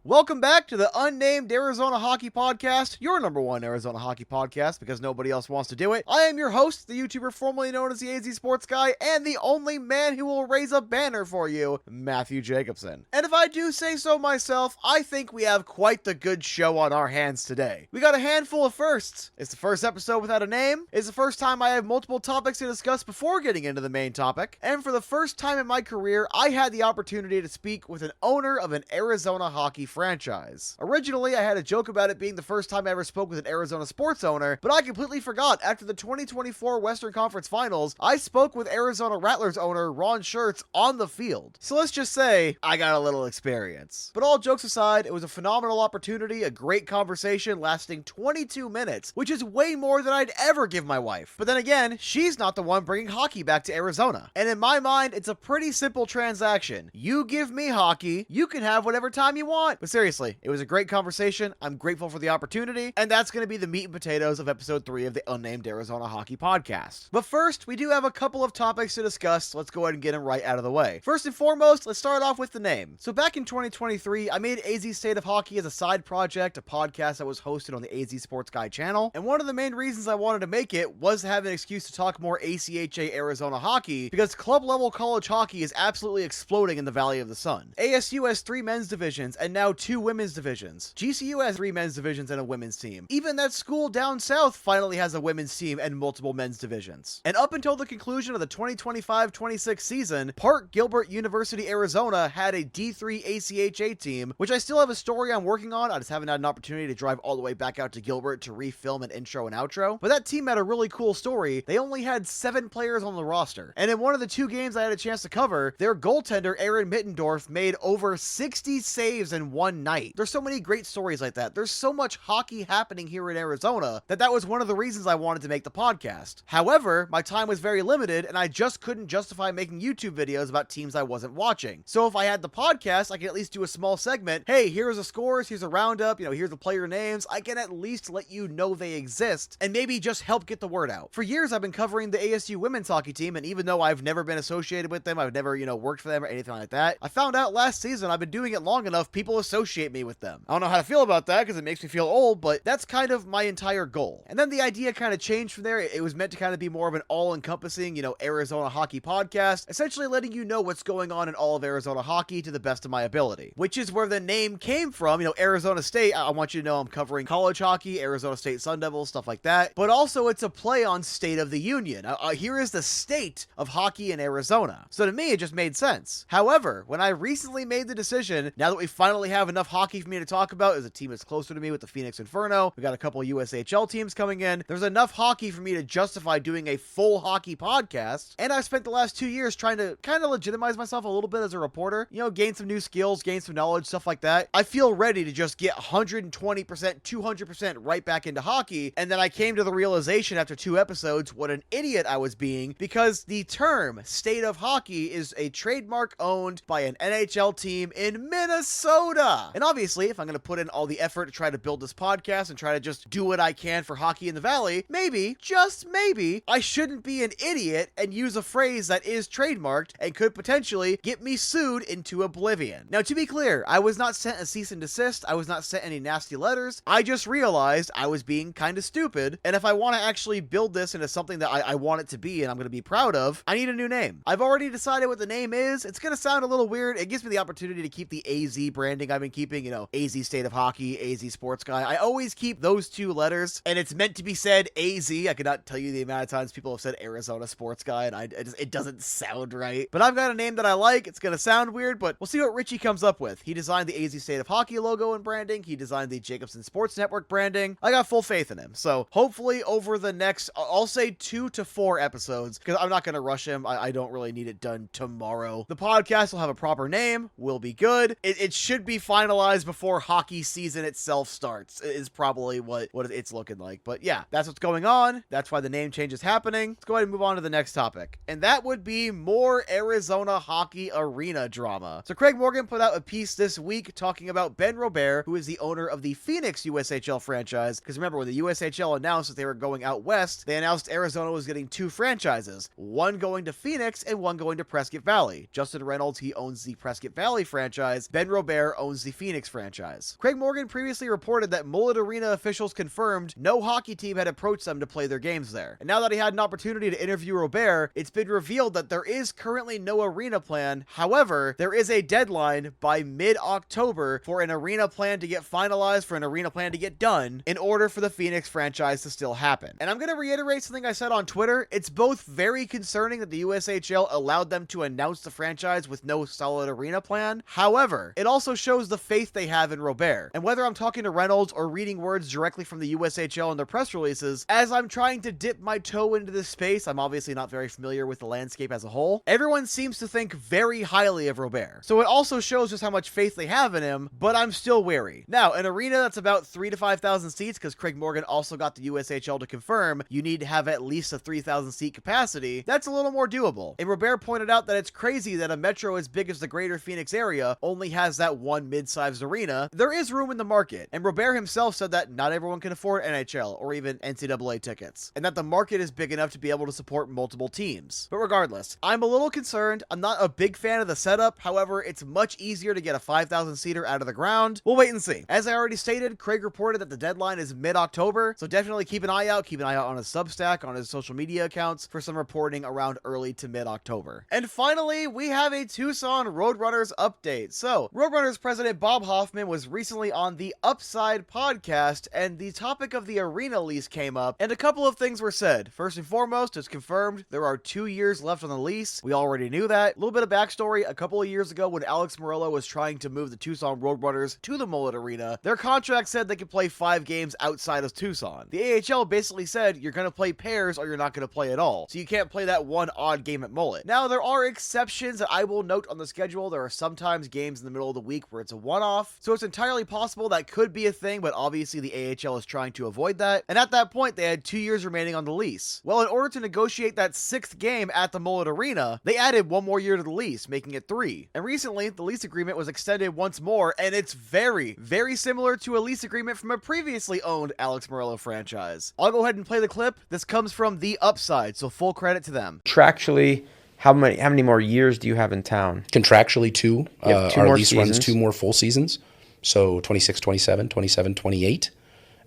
Welcome back to the Unnamed Arizona Hockey Podcast, your number one Arizona hockey podcast because nobody else wants to do it. I am your host, the YouTuber formerly known as the AZ Sports Guy, and the only man who will raise a banner for you, Matthew Jacobson. And if I do say so myself, I think we have quite the good show on our hands today. We got a handful of firsts. It's the first episode without a name. It's the first time I have multiple topics to discuss before getting into the main topic. And for the first time in my career, I had the opportunity to speak with an owner of an Arizona hockey franchise. Originally, I had a joke about it being the first time I ever spoke with an Arizona sports owner, but I completely forgot. After the 2024 Western Conference Finals, I spoke with Arizona Rattlers owner Ron Schertz on the field. So let's just say, I got a little experience. But all jokes aside, it was a phenomenal opportunity, a great conversation lasting 22 minutes, which is way more than I'd ever give my wife. But then again, she's not the one bringing hockey back to Arizona. And in my mind, it's a pretty simple transaction. You give me hockey, you can have whatever time you want. But seriously, it was a great conversation. I'm grateful for the opportunity, and that's going to be the meat and potatoes of episode 3 of the Unnamed Arizona Hockey Podcast. But first, we do have a couple of topics to discuss. Let's go ahead and get them right out of the way. First and foremost, let's start off with the name. So back in 2023, I made AZ State of Hockey as a side project, a podcast that was hosted on the AZ Sports Guy channel, and one of the main reasons I wanted to make it was to have an excuse to talk more ACHA Arizona hockey, because club-level college hockey is absolutely exploding in the Valley of the Sun. ASU has 3 men's divisions, and now 2 women's divisions. GCU has 3 men's divisions and a women's team. Even that school down south finally has a women's team and multiple men's divisions. And up until the conclusion of the 2025-26 season, Park Gilbert University, Arizona had a D3 ACHA team, which I still have a story I'm working on. I just haven't had an opportunity to drive all the way back out to Gilbert to refilm an intro and outro. But that team had a really cool story. They only had 7 players on the roster. And in one of the 2 games I had a chance to cover, their goaltender, Aaron Mittendorf, made over 60 saves in one night. There's so many great stories like that. There's so much hockey happening here in Arizona that was one of the reasons I wanted to make the podcast. However, my time was very limited and I just couldn't justify making YouTube videos about teams I wasn't watching. So if I had the podcast, I could at least do a small segment. Hey, here's the scores, here's a roundup, here's the player names. I can at least let you know they exist and maybe just help get the word out. For years, I've been covering the ASU women's hockey team, and even though I've never been associated with them, I've never, worked for them or anything like that, I found out last season I've been doing it long enough, people associate me with them. I don't know how to feel about that because it makes me feel old, but that's kind of my entire goal. And then the idea kind of changed from there. It was meant to kind of be more of an all-encompassing, Arizona hockey podcast, essentially letting you know what's going on in all of Arizona hockey to the best of my ability, which is where the name came from. Arizona State, I want you to know I'm covering college hockey, Arizona State Sun Devils, stuff like that, but also it's a play on State of the Union. Here is the state of hockey in Arizona. So to me, it just made sense. However, when I recently made the decision, now that we finally have enough hockey for me to talk about, as a team that's closer to me with the Phoenix Inferno, we got a couple USHL teams coming in, there's enough hockey for me to justify doing a full hockey podcast, and I've spent the last 2 years trying to kind of legitimize myself a little bit as a reporter, gain some new skills, gain some knowledge, stuff like that. I feel ready to just get 120%, 200% right back into hockey, and then I came to the realization after 2 episodes what an idiot I was being, because the term state of hockey is a trademark owned by an NHL team in Minnesota. And obviously, if I'm going to put in all the effort to try to build this podcast and try to just do what I can for hockey in the Valley, maybe, just maybe, I shouldn't be an idiot and use a phrase that is trademarked and could potentially get me sued into oblivion. Now, to be clear, I was not sent a cease and desist. I was not sent any nasty letters. I just realized I was being kind of stupid. And if I want to actually build this into something that I want it to be and I'm going to be proud of, I need a new name. I've already decided what the name is. It's going to sound a little weird. It gives me the opportunity to keep the AZ branding I've been keeping, AZ State of Hockey, AZ Sports Guy. I always keep those 2 letters, and it's meant to be said AZ. I cannot tell you the amount of times people have said Arizona Sports Guy, and it doesn't sound right. But I've got a name that I like. It's going to sound weird, but we'll see what Richie comes up with. He designed the AZ State of Hockey logo and branding. He designed the Jacobson Sports Network branding. I got full faith in him. So hopefully over the next, I'll say 2 to 4 episodes, because I'm not going to rush him. I don't really need it done tomorrow. The podcast will have a proper name, will be good. It should be finalized before hockey season itself starts, is probably what it's looking like. But yeah, that's what's going on. That's why the name change is happening. Let's go ahead and move on to the next topic. And that would be more Arizona hockey arena drama. So Craig Morgan put out a piece this week talking about Ben Robert, who is the owner of the Phoenix USHL franchise. Because remember, when the USHL announced that they were going out west, they announced Arizona was getting 2 franchises, one going to Phoenix and one going to Prescott Valley. Justin Reynolds, he owns the Prescott Valley franchise. Ben Robert owns owns the Phoenix franchise. Craig Morgan previously reported that Mullet Arena officials confirmed no hockey team had approached them to play their games there. And now that he had an opportunity to interview Robert, it's been revealed that there is currently no arena plan. However, there is a deadline by mid-October for an arena plan to get finalized, for an arena plan to get done, in order for the Phoenix franchise to still happen. And I'm going to reiterate something I said on Twitter. It's both very concerning that the USHL allowed them to announce the franchise with no solid arena plan. However, it also shows the faith they have in Robert. And whether I'm talking to Reynolds or reading words directly from the USHL in their press releases, as I'm trying to dip my toe into this space, I'm obviously not very familiar with the landscape as a whole, everyone seems to think very highly of Robert. So it also shows just how much faith they have in him, but I'm still wary. Now, an arena that's about 3,000 to 5,000 seats, because Craig Morgan also got the USHL to confirm you need to have at least a 3,000 seat capacity, that's a little more doable. And Robert pointed out that it's crazy that a metro as big as the greater Phoenix area only has that one mid-sized arena. There is room in the market, and Robert himself said that not everyone can afford NHL or even NCAA tickets, and that the market is big enough to be able to support multiple teams. But regardless, I'm a little concerned. I'm not a big fan of the setup. However, it's much easier to get a 5,000 seater out of the ground. We'll wait and see. As I already stated, Craig reported that the deadline is mid-October, so definitely keep an eye out. Keep an eye out on his Substack, on his social media accounts for some reporting around early to mid-October. And finally, we have a Tucson Roadrunners update. So, Roadrunners president Bob Hoffman was recently on the Upside podcast, and the topic of the arena lease came up, and a couple of things were said. First and foremost, it's confirmed there are 2 years left on the lease. We already knew that. A little bit of backstory. A couple of years ago, when Alex Morello was trying to move the Tucson Roadrunners to the Mullet Arena, their contract said they could play 5 games outside of Tucson. The AHL basically said you're going to play pairs or you're not going to play at all. So you can't play that one odd game at Mullet. Now, there are exceptions that I will note on the schedule. There are sometimes games in the middle of the week where it's a one-off. So it's entirely possible that could be a thing, but obviously the AHL is trying to avoid that. And at that point, they had 2 years remaining on the lease. Well, in order to negotiate that 6th game at the Mullet Arena, they added 1 more year to the lease, making it 3. And recently, the lease agreement was extended once more, and it's very, very similar to a lease agreement from a previously owned Alex Morello franchise. I'll go ahead and play the clip. This comes from the Upside, so full credit to them. Contractually, how many more years do you have in town? Contractually, 2. Our lease seasons. runs 2 more full seasons, so 26, 27, 27, 28.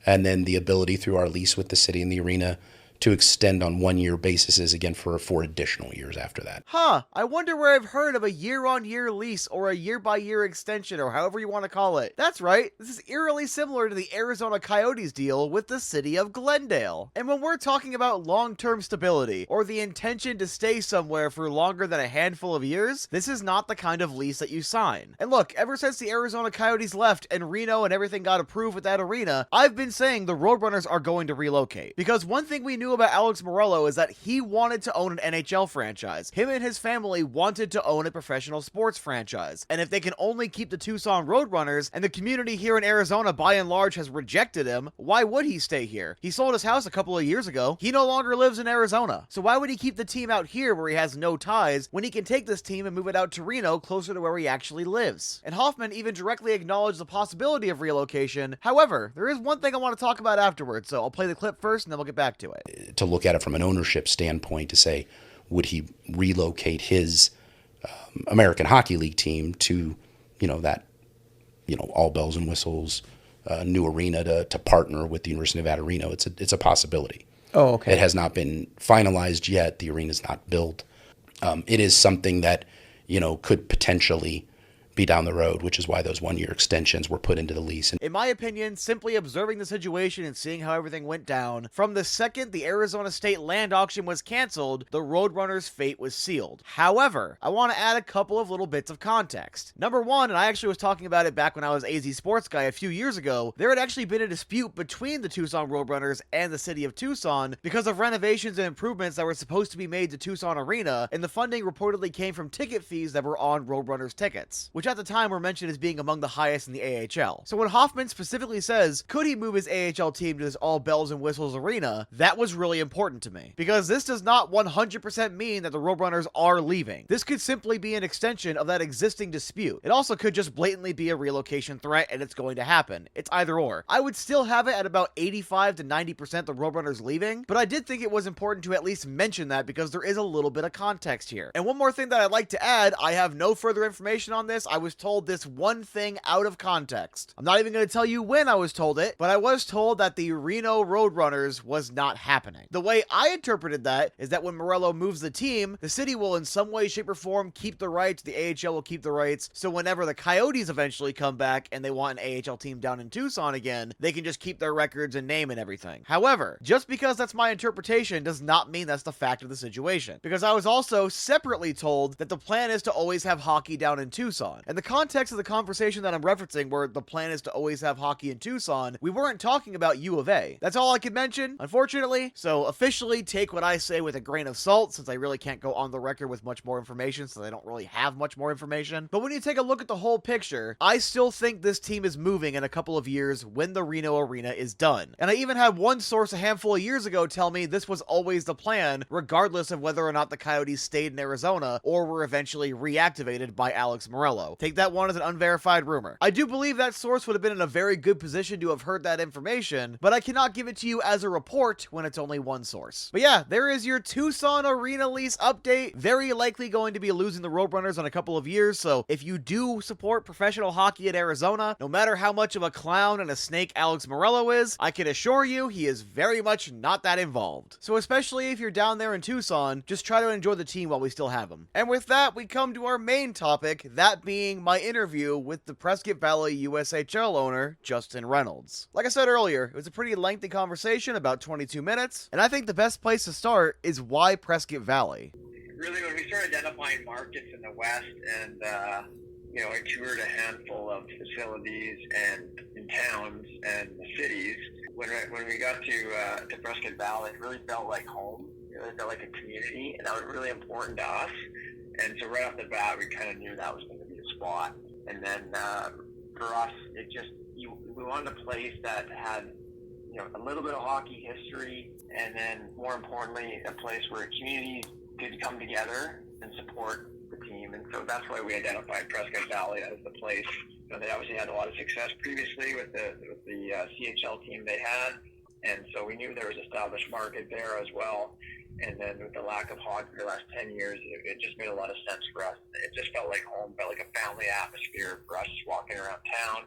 And then the ability through our lease with the city and the arena to extend on 1-year basis again for 4 additional years after that. I wonder where I've heard of a year-on-year lease or a year-by-year extension or however you want to call it. That's right, this is eerily similar to the Arizona Coyotes deal with the city of Glendale. And when we're talking about long-term stability or the intention to stay somewhere for longer than a handful of years, this is not the kind of lease that you sign. And look, ever since the Arizona Coyotes left and Reno and everything got approved with that arena, I've been saying the Roadrunners are going to relocate. Because one thing we knew about Alex Morello is that he wanted to own an NHL franchise. Him and his family wanted to own a professional sports franchise. And if they can only keep the Tucson Roadrunners, and the community here in Arizona by and large has rejected him, why would he stay here? He sold his house a couple of years ago. He no longer lives in Arizona. So why would he keep the team out here where he has no ties when he can take this team and move it out to Reno, closer to where he actually lives? And Hoffman even directly acknowledged the possibility of relocation. However, there is one thing I want to talk about afterwards, so I'll play the clip first and then we'll get back to it. To look at it from an ownership standpoint, to say, would he relocate his American Hockey League team to, that, all bells and whistles, new arena to partner with the University of Nevada, Reno? It's a possibility. Oh, okay. It has not been finalized yet. The arena's not built. It is something that, could potentially be down the road, which is why those 1-year extensions were put into the lease. In my opinion, simply observing the situation and seeing how everything went down, from the second the Arizona State land auction was canceled, the Roadrunners' fate was sealed. However, I want to add a couple of little bits of context. Number one, and I actually was talking about it back when I was AZ Sports Guy a few years ago, there had actually been a dispute between the Tucson Roadrunners and the city of Tucson because of renovations and improvements that were supposed to be made to Tucson Arena, and the funding reportedly came from ticket fees that were on Roadrunners tickets, which at the time were mentioned as being among the highest in the AHL. So when Hoffman specifically says, could he move his AHL team to this all bells and whistles arena, that was really important to me. Because this does not 100% mean that the Roadrunners are leaving. This could simply be an extension of that existing dispute. It also could just blatantly be a relocation threat and it's going to happen. It's either or. I would still have it at about 85 to 90% the Roadrunners leaving, but I did think it was important to at least mention that because there is a little bit of context here. And one more thing that I'd like to add, I have no further information on this. I was told this one thing out of context. I'm not even going to tell you when I was told it, but I was told that the Reno Roadrunners was not happening. The way I interpreted that is that when Morello moves the team, the city will in some way, shape, or form keep the rights, the AHL will keep the rights, so whenever the Coyotes eventually come back and they want an AHL team down in Tucson again, they can just keep their records and name and everything. However, just because that's my interpretation does not mean that's the fact of the situation, because I was also separately told that the plan is to always have hockey down in Tucson. In the context of the conversation that I'm referencing, where the plan is to always have hockey in Tucson, we weren't talking about U of A. That's all I could mention, unfortunately, so officially take what I say with a grain of salt, since I really can't go on the record with much more information, since I don't really have much more information. But when you take a look at the whole picture, I still think this team is moving in a couple of years when the Reno Arena is done. And I even had one source a handful of years ago tell me this was always the plan, regardless of whether or not the Coyotes stayed in Arizona or were eventually reactivated by Alex Morello. Take that one as an unverified rumor. I do believe that source would have been in a very good position to have heard that information, but I cannot give it to you as a report when it's only one source. But yeah, there is your Tucson Arena lease update. Very likely going to be losing the Roadrunners in a couple of years, so if you do support professional hockey in Arizona, no matter how much of a clown and a snake Alex Morello is, I can assure you he is very much not that involved. So especially if you're down there in Tucson, just try to enjoy the team while we still have them. And with that, we come to our main topic, that being my interview with the Prescott Valley USHL owner, Justin Reynolds. Like I said earlier, it was a pretty lengthy conversation, about 22 minutes, and I think the best place to start is why Prescott Valley. Really, when we started identifying markets in the West and, I toured a handful of facilities and in towns and cities. When we got to Prescott Valley, it really felt like home. It really felt like a community, and that was really important to us. And so right off the bat, we kind of knew that was going to be a spot. And then for us, we wanted a place that had a little bit of hockey history, and then more importantly, a place where communities could come together and support the team. And so that's why we identified Prescott Valley as the place. They obviously had a lot of success previously with the CHL team they had, and so we knew there was an established market there as well. And then with the lack of hockey for the last 10 years, it just made a lot of sense for us. It just felt like home, felt like a family atmosphere for us, just walking around town.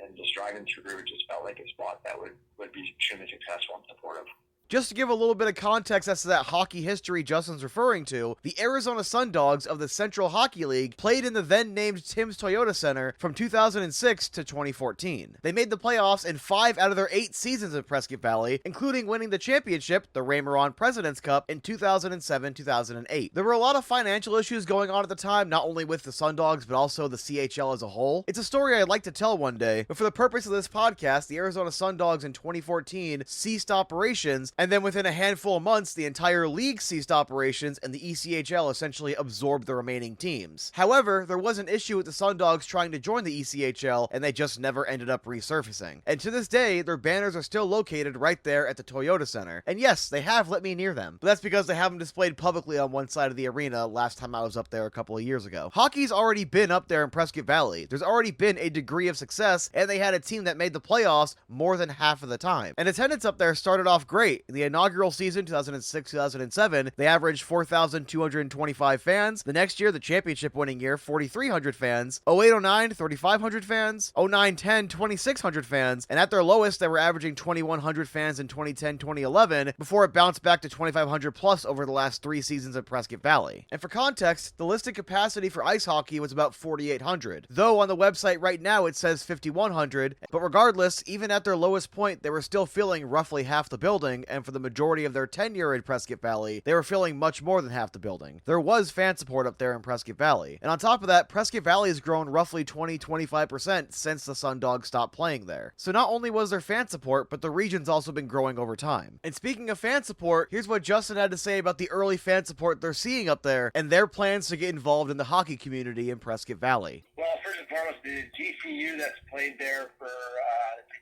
And just driving through, it just felt like a spot that would be extremely successful and supportive. Just to give a little bit of context as to that hockey history Justin's referring to, the Arizona Sundogs of the Central Hockey League played in the then-named Tim's Toyota Center from 2006 to 2014. They made the playoffs in 5 out of their 8 seasons at Prescott Valley, including winning the championship, the Ray Moran President's Cup, in 2007-2008. There were a lot of financial issues going on at the time, not only with the Sundogs, but also the CHL as a whole. It's a story I'd like to tell one day, but for the purpose of this podcast, the Arizona Sundogs in 2014 ceased operations, and then within a handful of months, the entire league ceased operations and the ECHL essentially absorbed the remaining teams. However, there was an issue with the Sundogs trying to join the ECHL, and they just never ended up resurfacing. And to this day, their banners are still located right there at the Toyota Center. And yes, they have let me near them, but that's because they have them displayed publicly on one side of the arena last time I was up there a couple of years ago. Hockey's already been up there in Prescott Valley. There's already been a degree of success, and they had a team that made the playoffs more than half of the time. And attendance up there started off great. In the inaugural season, 2006-2007, they averaged 4,225 fans. The next year, the championship winning year, 4,300 fans. 08-09, 3,500 fans. 09-10, 2,600 fans. And at their lowest, they were averaging 2,100 fans in 2010-2011, before it bounced back to 2,500 plus over the last 3 seasons at Prescott Valley. And for context, the listed capacity for ice hockey was about 4,800. Though on the website right now it says 5,100, but regardless, even at their lowest point, they were still filling roughly half the building, and for the majority of their tenure in Prescott Valley, they were filling much more than half the building. There was fan support up there in Prescott Valley. And on top of that, Prescott Valley has grown roughly 20-25% since the Sundogs stopped playing there. So not only was there fan support, but the region's also been growing over time. And speaking of fan support, here's what Justin had to say about the early fan support they're seeing up there and their plans to get involved in the hockey community in Prescott Valley. Well, first and foremost, the GCU that's played there for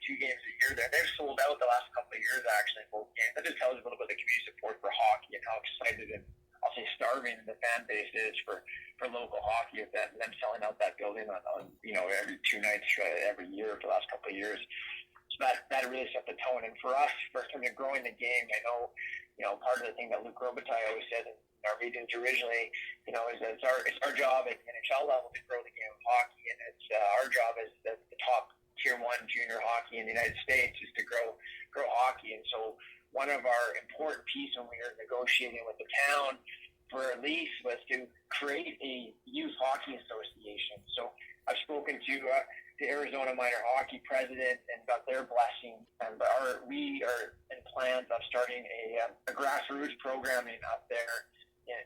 2 games a year there, they've sold out the last couple of years, actually, both games. That just tells you a little bit of the community support for hockey and how excited and, I'll say, starving the fan base is for local hockey, with them selling out that building on every 2 nights every year for the last couple of years. So that really set the tone. And for us, for growing the game, I know, part of the thing that Luke Robitaille always said, our meetings originally, it's our job at the NHL level to grow the game of hockey, and it's our job as the top Tier 1 junior hockey in the United States is to grow hockey. And so one of our important pieces when we were negotiating with the town for a lease was to create a youth hockey association. So I've spoken to the Arizona Minor Hockey president and got their blessing. And we are in plans of starting a grassroots programming up there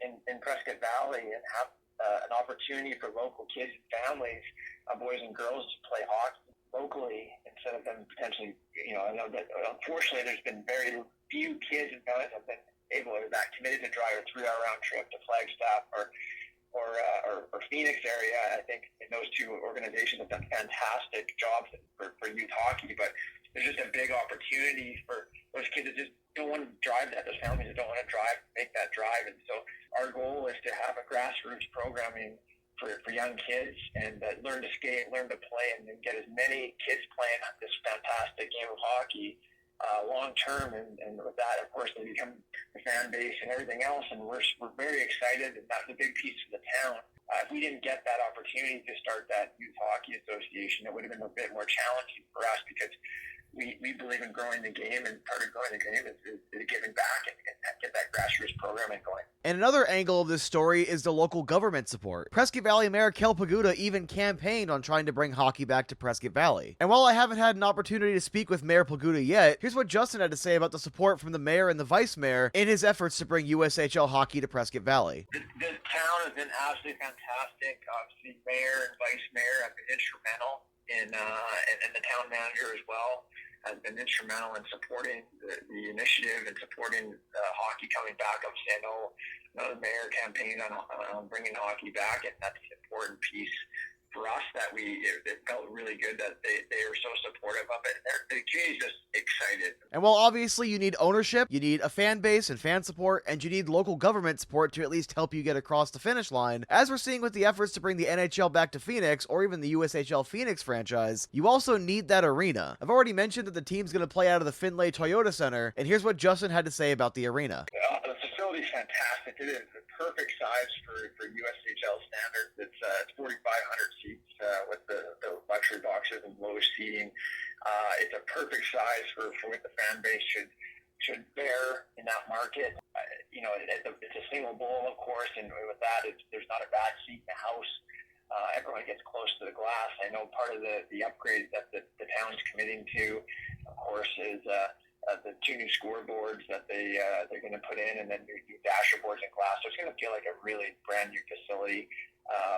in Prescott Valley and have an opportunity for local kids and families, boys and girls, to play hockey locally instead of them potentially, I know that unfortunately there's been very few kids and families have been able or that committed to drive a 3-hour round trip to Flagstaff or Phoenix area. I think those two organizations have done fantastic jobs for youth hockey, but there's just a big opportunity for those kids that just don't want to drive that, those families that don't want to make that drive. And so our goal is to have a grassroots programming for young kids and learn to skate, learn to play, and then get as many kids playing this fantastic game of hockey long term, and with that, of course, they become the fan base and everything else, and we're very excited, and that's a big piece of the town. If we didn't get that opportunity to start that youth hockey association, it would have been a bit more challenging for us because we believe in growing the game, and part of growing the game is giving back and get that grassroots programming going. And another angle of this story is the local government support. Prescott Valley Mayor Kel Paguda even campaigned on trying to bring hockey back to Prescott Valley. And while I haven't had an opportunity to speak with Mayor Paguda yet, here's what Justin had to say about the support from the mayor and the vice mayor in his efforts to bring USHL hockey to Prescott Valley. The town has been absolutely fantastic. Obviously, mayor and vice mayor have been instrumental and the town manager as well has been instrumental in supporting the initiative and supporting hockey coming back. Obviously, I know the mayor campaigned on bringing hockey back, and that's an important piece for us that it felt really good that they were so supportive of it. The community's just excited. And while obviously you need ownership, you need a fan base and fan support, and you need local government support to at least help you get across the finish line, as we're seeing with the efforts to bring the NHL back to Phoenix, or even the USHL Phoenix franchise, you also need that arena. I've already mentioned that the team's going to play out of the Findlay Toyota Center, and here's what Justin had to say about the arena. The facility's fantastic. It is the perfect size for USHL standards. It's 4,500 seats with the luxury boxes and low seating. It's a perfect size for what the fan base should bear in that market. It's a single bowl, of course, and with that, there's not a bad seat in the house. Everyone gets close to the glass. I know part of the upgrades that the town's committing to, of course, is the 2 new scoreboards that they're going to put in, and then new dasher boards and glass. So it's going to feel like a really brand new facility.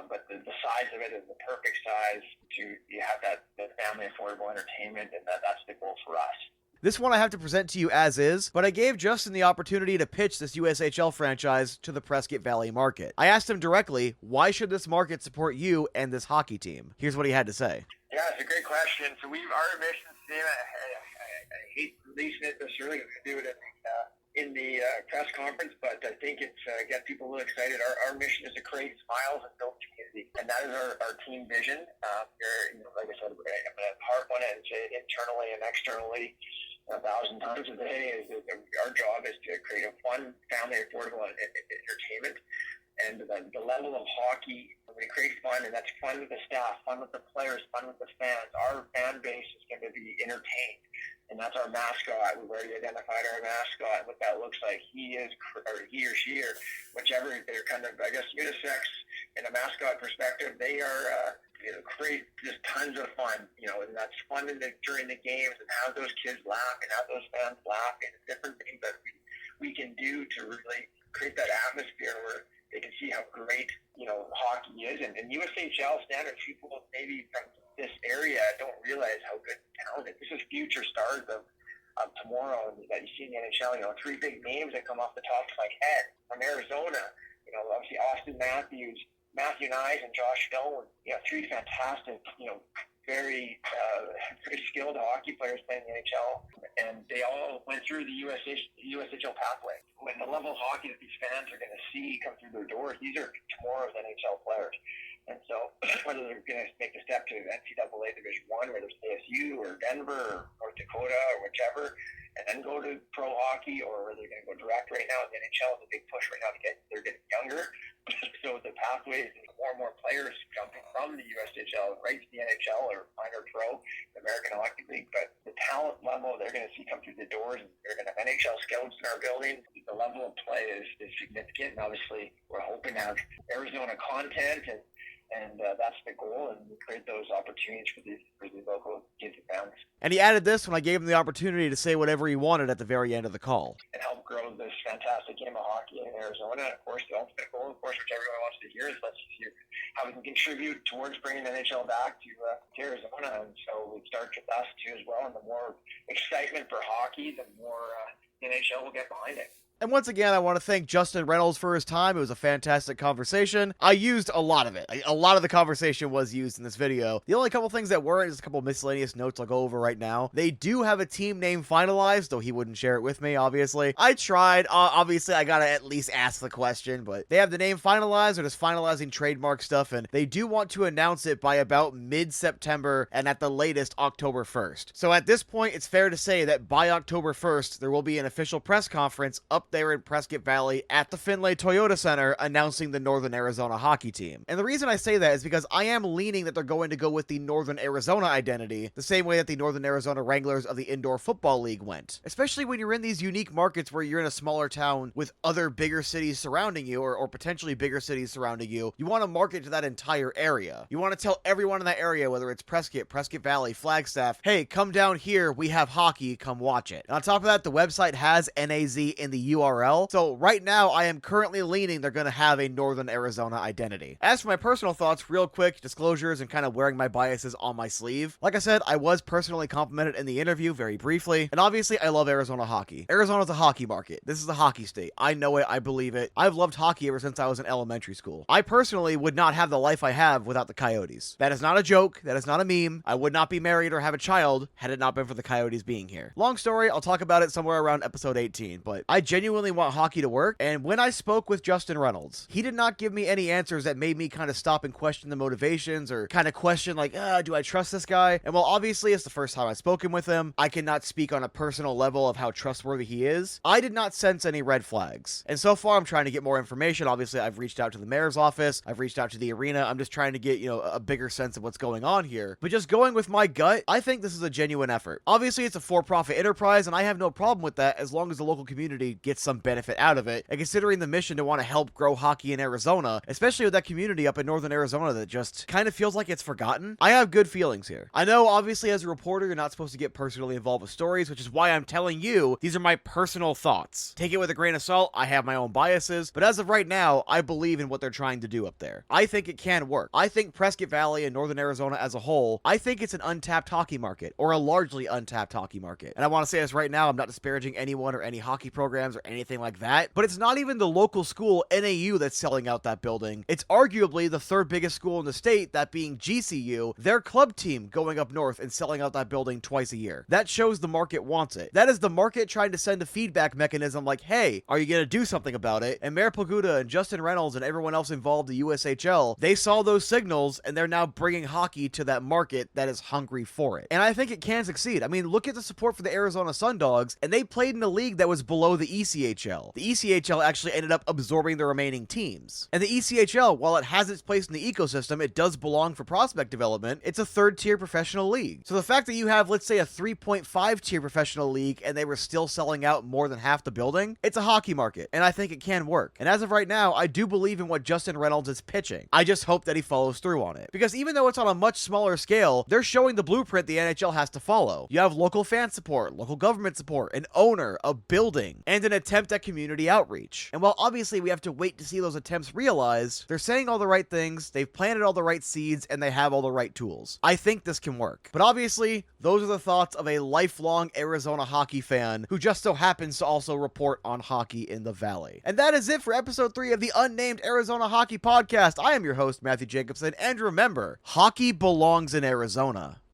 But the size of it is the perfect size to have that family affordable entertainment, and that's the goal for us. This one I have to present to you as is, but I gave Justin the opportunity to pitch this USHL franchise to the Prescott Valley market. I asked him directly, why should this market support you and this hockey team? Here's what he had to say. Yeah, it's a great question. So our mission, Steve, I hate releasing it this early. I'm going to do it in the press conference, but I think it's get people really excited. Our mission is to create smiles and build community, and that is our team vision. Like I said, I'm going to harp on it and say it internally and externally 1,000 times a day. Our job is to create a fun, family affordable entertainment. And the level of hockey, when we create fun, and that's fun with the staff, fun with the players, fun with the fans, our fan base is going to be entertained. And that's our mascot. We've already identified our mascot, what that looks like. He or she, or whichever, they're kind of, I guess, unisex in a mascot perspective. They are create just tons of fun, and that's fun during the games, and have those kids laugh and have those fans laugh, and different things that we can do to really create that atmosphere where they can see how great, hockey is. And USHL standards, people maybe from this area don't realize how good talent is. This is future stars of tomorrow that you see in the NHL. 3 big names that come off the top of my head from Arizona. Obviously Austin Matthews, Matthew Nyes, and Josh Stone. 3 fantastic, very skilled hockey players playing in the NHL, and they all went through the USHL pathway. When the level of hockey that these fans are going to see come through their doors, these are tomorrow's NHL players. And so whether they're going to make the step to NCAA Division I, whether it's ASU or Denver or North Dakota or whichever, and then go to pro hockey, or are they going to go direct? Right now, the NHL is a big push right now they're getting younger. So the pathways, more and more players jumping from the USHL right to the NHL or minor pro, the American Hockey League. But the talent level they're going to see come through the doors, and they're going to have NHL scouts in our building. The level of play is significant. And obviously, we're hoping to have Arizona content, and that's the goal, and create those opportunities for the local kids and families. And he added this when I gave him the opportunity to say whatever he wanted at the very end of the call. And help grow this fantastic game of hockey in Arizona. And of course, the ultimate goal, of course, which everyone wants to hear, is let's see how we can contribute towards bringing the NHL back to Arizona. And so it starts with us too as well. And the more excitement for hockey, the more the NHL will get behind it. And once again, I want to thank Justin Reynolds for his time. It was a fantastic conversation. I used a lot of it. A lot of the conversation was used in this video. The only couple things that weren't is a couple miscellaneous notes I'll go over right now. They do have a team name finalized, though he wouldn't share it with me, obviously. I tried. Obviously, I gotta at least ask the question, but they have the name finalized. They're just finalizing trademark stuff, and they do want to announce it by about mid-September and at the latest October 1st. So at this point, it's fair to say that by October 1st, there will be an official press conference up there in Prescott Valley at the Findlay Toyota Center announcing the Northern Arizona hockey team. And the reason I say that is because I am leaning that they're going to go with the Northern Arizona identity, the same way that the Northern Arizona Wranglers of the Indoor Football League went. Especially when you're in these unique markets where you're in a smaller town with other bigger cities surrounding you, or potentially bigger cities surrounding you, you want to market to that entire area. You want to tell everyone in that area, whether it's Prescott, Prescott Valley, Flagstaff, hey, come down here, we have hockey, come watch it. And on top of that, the website has NAZ in the URL. So right now, I am currently leaning they're going to have a Northern Arizona identity. As for my personal thoughts, real quick, disclosures and kind of wearing my biases on my sleeve. Like I said, I was personally complimented in the interview very briefly, and obviously I love Arizona hockey. Arizona's a hockey market. This is a hockey state. I know it. I believe it. I've loved hockey ever since I was in elementary school. I personally would not have the life I have without the Coyotes. That is not a joke. That is not a meme. I would not be married or have a child had it not been for the Coyotes being here. Long story, I'll talk about it somewhere around episode 18, but I genuinely want hockey to work, and when I spoke with Justin Reynolds, he did not give me any answers that made me kind of stop and question the motivations, or kind of question like, do I trust this guy? And while obviously it's the first time I've spoken with him, I cannot speak on a personal level of how trustworthy he is. I did not sense any red flags. And so far I'm trying to get more information. Obviously I've reached out to the mayor's office, I've reached out to the arena. I'm just trying to get, a bigger sense of what's going on here. But just going with my gut, I think this is a genuine effort. Obviously it's a for-profit enterprise, and I have no problem with that as long as the local community gets some benefit out of it. And considering the mission to want to help grow hockey in Arizona, especially with that community up in Northern Arizona that just kind of feels like it's forgotten, I have good feelings here. I know obviously as a reporter you're not supposed to get personally involved with stories, which is why I'm telling you these are my personal thoughts. Take it with a grain of salt. I have my own biases, but as of right now, I believe in what they're trying to do up there. I think it can work. I think Prescott Valley and Northern Arizona as a whole, I think it's an untapped hockey market, or a largely untapped hockey market. And I want to say this right now, I'm not disparaging anyone or any hockey programs or anything like that, but it's not even the local school NAU that's selling out that building. It's arguably the third biggest school in the state, that being GCU, their club team going up north and selling out that building twice a year. That shows the market wants it. That is the market trying to send a feedback mechanism like, hey, are you going to do something about it? And Mayor Paguda and Justin Reynolds and everyone else involved, the USHL, they saw those signals and they're now bringing hockey to that market that is hungry for it. And I think it can succeed. I mean, look at the support for the Arizona Sundogs, and they played in a league that was below the ECHL. The ECHL actually ended up absorbing the remaining teams. And the ECHL, while it has its place in the ecosystem, it does belong for prospect development. It's a third-tier professional league. So the fact that you have, let's say, a 3.5-tier professional league and they were still selling out more than half the building, it's a hockey market, and I think it can work. And as of right now, I do believe in what Justin Reynolds is pitching. I just hope that he follows through on it. Because even though it's on a much smaller scale, they're showing the blueprint the NHL has to follow. You have local fan support, local government support, an owner, a building, and an attempt at community outreach. And while obviously we have to wait to see those attempts realized, they're saying all the right things, they've planted all the right seeds, and they have all the right tools. I think this can work. But obviously, those are the thoughts of a lifelong Arizona hockey fan who just so happens to also report on hockey in the Valley. And that is it for episode 3 of the Unnamed Arizona Hockey Podcast. I am your host, Matthew Jacobson, and remember, hockey belongs in Arizona.